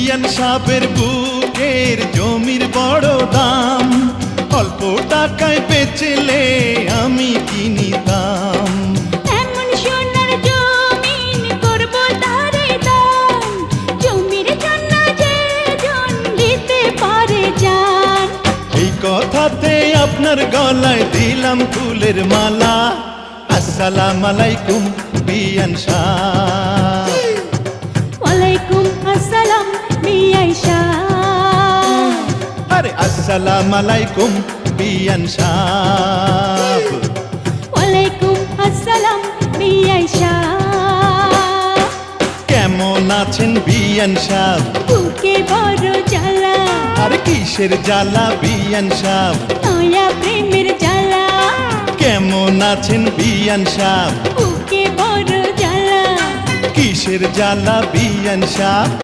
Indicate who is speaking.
Speaker 1: বিয়ান সাহেবের বুকের জমির বড় দাম, অল্প টাকায় বেচলে আমি কিনিতাম।
Speaker 2: এমন সোনার জমিন করব তারে দান, জমির জন্য যে জন দিতে পারে জান।
Speaker 1: এই কথাতে আপনার গলায় দিলাম ফুলের মালা। আসসালামু আলাইকুম বিয়ান সাহেব।
Speaker 2: ওয়ালাইকুম আসসালাম বিয়াই সাহেব।
Speaker 1: আরে আসসালামু আলাইকুম বিয়ান সাহেব।
Speaker 2: ওয়ালাইকুম আসসালাম বিয়াই সাহেব।
Speaker 1: কেমন আছেন বিয়ান সাহেব?
Speaker 2: বুকে বড় জ্বালা,
Speaker 1: আর কিসের জ্বালা বিয়ান সাহেব?
Speaker 2: নয়া প্রেমের জ্বালা।
Speaker 1: কেমন আছেন বিয়ান সাহেব?
Speaker 2: বুকে বড় জ্বালা,
Speaker 1: কিসের জ্বালা বিয়ান সাহেব?